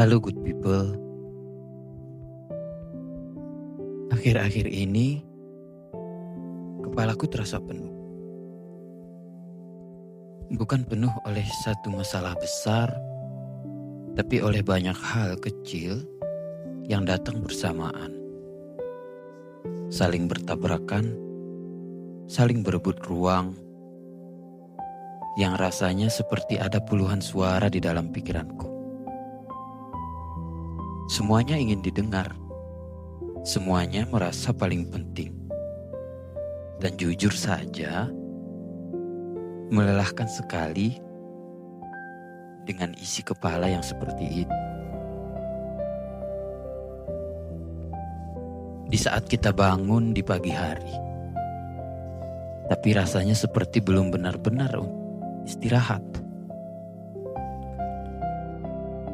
Halo good people, akhir-akhir ini kepalaku terasa penuh. Bukan penuh oleh satu masalah besar, tapi oleh banyak hal kecil yang datang bersamaan. Saling bertabrakan, saling berebut ruang, yang rasanya seperti ada puluhan suara di dalam pikiranku. Semuanya ingin didengar. Semuanya merasa paling penting. Dan jujur saja, melelahkan sekali dengan isi kepala yang seperti itu. Di saat kita bangun di pagi hari, tapi rasanya seperti belum benar-benar istirahat.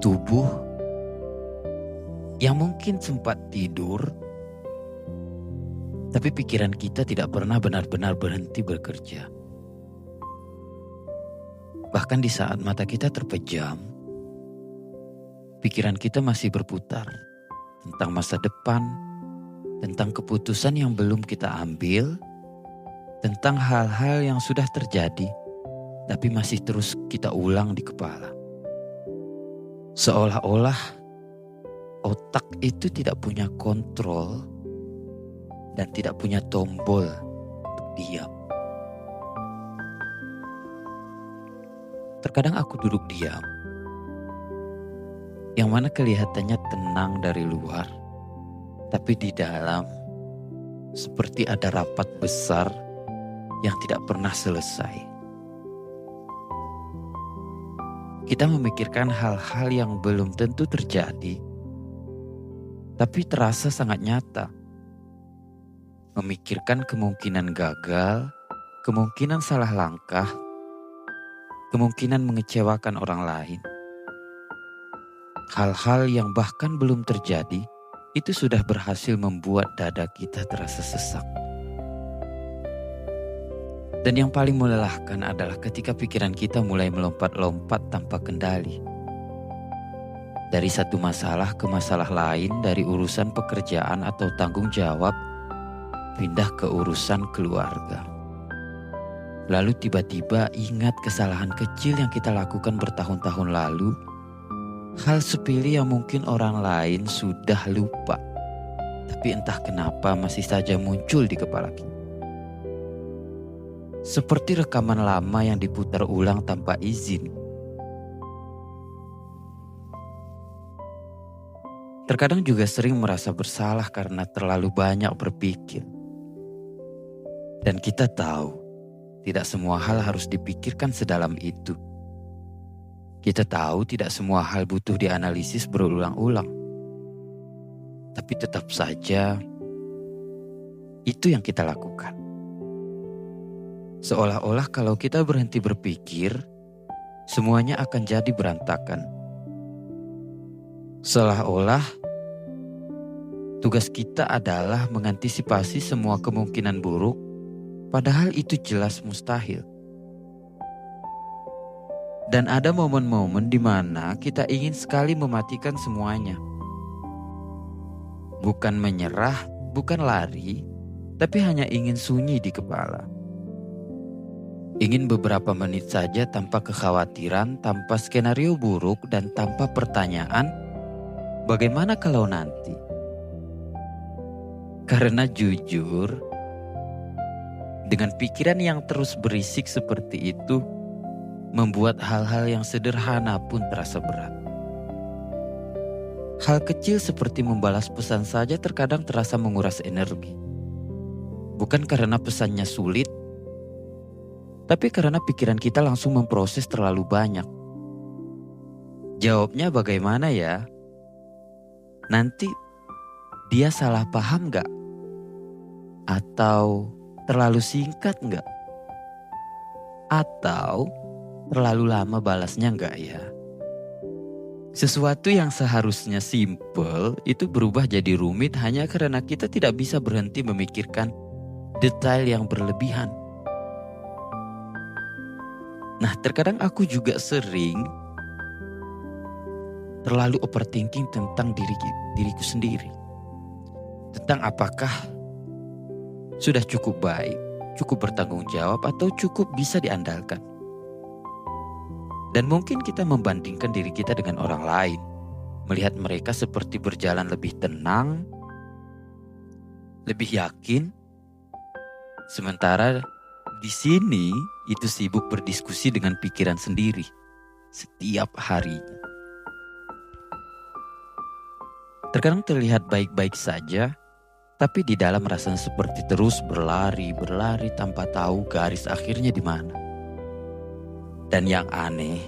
Tubuh yang mungkin sempat tidur, tapi pikiran kita tidak pernah benar-benar berhenti bekerja. Bahkan di saat mata kita terpejam, pikiran kita masih berputar tentang masa depan, tentang keputusan yang belum kita ambil, tentang hal-hal yang sudah terjadi, tapi masih terus kita ulang di kepala. Seolah-olah otak itu tidak punya kontrol dan tidak punya tombol untuk diam. Terkadang aku duduk diam, yang mana kelihatannya tenang dari luar, tapi di dalam seperti ada rapat besar yang tidak pernah selesai. Kita memikirkan hal-hal yang belum tentu terjadi, tapi terasa sangat nyata. Memikirkan kemungkinan gagal, kemungkinan salah langkah, kemungkinan mengecewakan orang lain. Hal-hal yang bahkan belum terjadi, itu sudah berhasil membuat dada kita terasa sesak. Dan yang paling melelahkan adalah ketika pikiran kita mulai melompat-lompat tanpa kendali. Dari satu masalah ke masalah lain, dari urusan pekerjaan atau tanggung jawab, pindah ke urusan keluarga. Lalu tiba-tiba ingat kesalahan kecil yang kita lakukan bertahun-tahun lalu, hal sepele yang mungkin orang lain sudah lupa, tapi entah kenapa masih saja muncul di kepala kita. Seperti rekaman lama yang diputar ulang tanpa izin. Terkadang juga sering merasa bersalah karena terlalu banyak berpikir. Dan kita tahu, tidak semua hal harus dipikirkan sedalam itu. Kita tahu tidak semua hal butuh dianalisis berulang-ulang. Tapi tetap saja, itu yang kita lakukan. Seolah-olah kalau kita berhenti berpikir, semuanya akan jadi berantakan. Seolah-olah tugas kita adalah mengantisipasi semua kemungkinan buruk, padahal itu jelas mustahil. Dan ada momen-momen di mana kita ingin sekali mematikan semuanya. Bukan menyerah, bukan lari, tapi hanya ingin sunyi di kepala. Ingin beberapa menit saja tanpa kekhawatiran, tanpa skenario buruk, dan tanpa pertanyaan, bagaimana kalau nanti? Karena jujur, dengan pikiran yang terus berisik seperti itu, membuat hal-hal yang sederhana pun terasa berat. Hal kecil seperti membalas pesan saja terkadang terasa menguras energi. Bukan karena pesannya sulit, tapi karena pikiran kita langsung memproses terlalu banyak. Jawabnya bagaimana ya? Nanti dia salah paham gak? Atau terlalu singkat gak? Atau terlalu lama balasnya gak ya? Sesuatu yang seharusnya simple itu berubah jadi rumit hanya karena kita tidak bisa berhenti memikirkan detail yang berlebihan. Nah, terkadang aku juga sering terlalu overthinking tentang diriku sendiri. Tentang apakah sudah cukup baik, cukup bertanggung jawab, atau cukup bisa diandalkan. Dan mungkin kita membandingkan diri kita dengan orang lain, melihat mereka seperti berjalan lebih tenang, lebih yakin. Sementara di sini itu sibuk berdiskusi dengan pikiran sendiri setiap harinya. Terkadang terlihat baik-baik saja, tapi di dalam rasanya seperti terus berlari tanpa tahu garis akhirnya di mana. Dan yang aneh,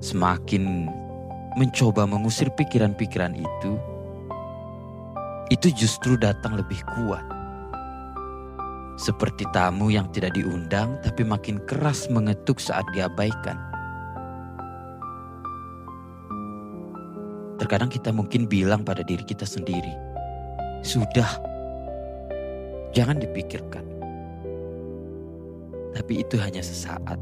semakin mencoba mengusir pikiran-pikiran itu justru datang lebih kuat. Seperti tamu yang tidak diundang tapi makin keras mengetuk saat diabaikan. Terkadang kita mungkin bilang pada diri kita sendiri, "Sudah, jangan dipikirkan." Tapi itu hanya sesaat.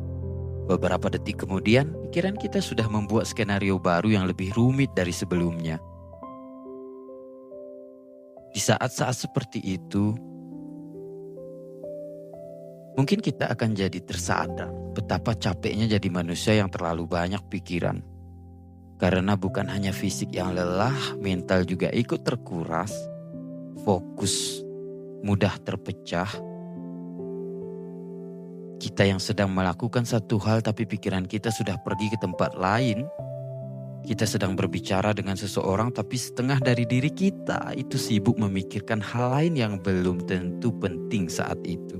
Beberapa detik kemudian, pikiran kita sudah membuat skenario baru yang lebih rumit dari sebelumnya. Di saat-saat seperti itu, mungkin kita akan jadi tersadar betapa capeknya jadi manusia yang terlalu banyak pikiran. Karena bukan hanya fisik yang lelah, mental juga ikut terkuras, fokus mudah terpecah. Kita yang sedang melakukan satu hal tapi pikiran kita sudah pergi ke tempat lain. Kita sedang berbicara dengan seseorang tapi setengah dari diri kita itu sibuk memikirkan hal lain yang belum tentu penting saat itu.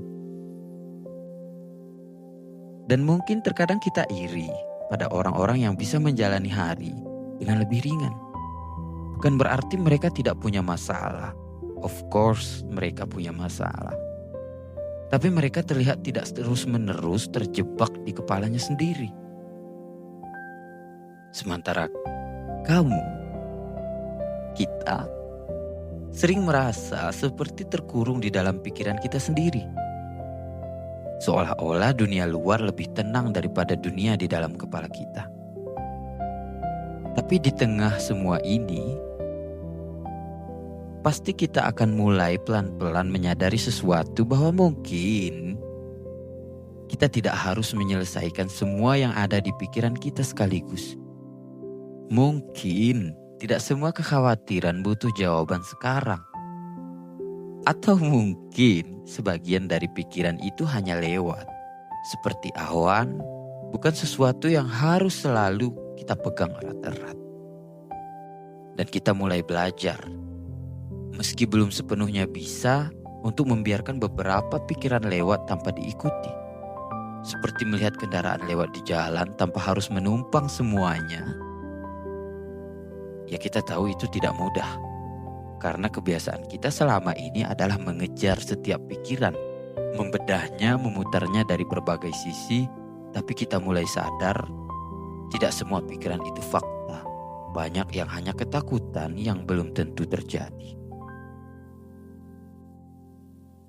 Dan mungkin terkadang kita iri pada orang-orang yang bisa menjalani hari dengan lebih ringan. Bukan berarti mereka tidak punya masalah. Of course mereka punya masalah. Tapi mereka terlihat tidak terus-menerus terjebak di kepalanya sendiri. Sementara kita sering merasa seperti terkurung di dalam pikiran kita sendiri. Seolah-olah dunia luar lebih tenang daripada dunia di dalam kepala kita. Tapi di tengah semua ini, pasti kita akan mulai pelan-pelan menyadari sesuatu bahwa mungkin kita tidak harus menyelesaikan semua yang ada di pikiran kita sekaligus. Mungkin tidak semua kekhawatiran butuh jawaban sekarang. Atau mungkin sebagian dari pikiran itu hanya lewat. Seperti awan, bukan sesuatu yang harus selalu kita pegang erat-erat. Dan kita mulai belajar, meski belum sepenuhnya bisa, untuk membiarkan beberapa pikiran lewat tanpa diikuti. Seperti melihat kendaraan lewat di jalan tanpa harus menumpang semuanya. Ya kita tahu itu tidak mudah. Karena kebiasaan kita selama ini adalah mengejar setiap pikiran. Membedahnya, memutarnya dari berbagai sisi. Tapi kita mulai sadar, tidak semua pikiran itu fakta. Banyak yang hanya ketakutan yang belum tentu terjadi.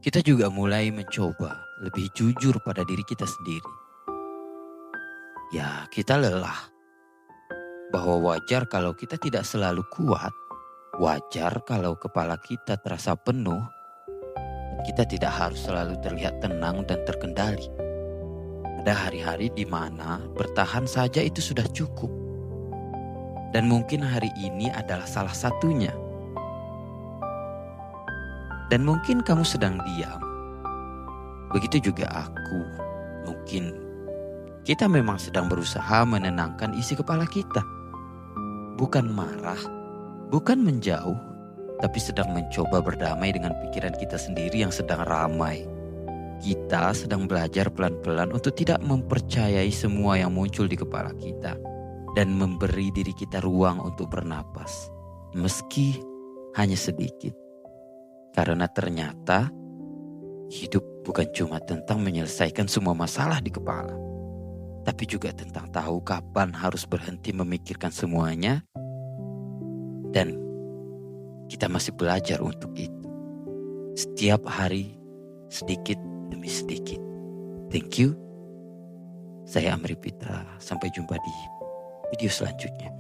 Kita juga mulai mencoba lebih jujur pada diri kita sendiri. Ya, kita lelah. Bahwa wajar kalau kita tidak selalu kuat. Wajar kalau kepala kita terasa penuh. Dan kita tidak harus selalu terlihat tenang dan terkendali. Ada hari-hari di mana bertahan saja itu sudah cukup. Dan mungkin hari ini adalah salah satunya. Dan mungkin kamu sedang diam. Begitu juga aku. Mungkin kita memang sedang berusaha menenangkan isi kepala kita. Bukan marah, bukan menjauh, tapi sedang mencoba berdamai dengan pikiran kita sendiri yang sedang ramai. Kita sedang belajar pelan-pelan untuk tidak mempercayai semua yang muncul di kepala kita. Dan memberi diri kita ruang untuk bernapas. Meski hanya sedikit. Karena ternyata hidup bukan cuma tentang menyelesaikan semua masalah di kepala. Tapi juga tentang tahu kapan harus berhenti memikirkan semuanya. Dan kita masih belajar untuk itu. Setiap hari sedikit demi sedikit. Thank you. Saya Amri Pitra. Sampai jumpa di video selanjutnya.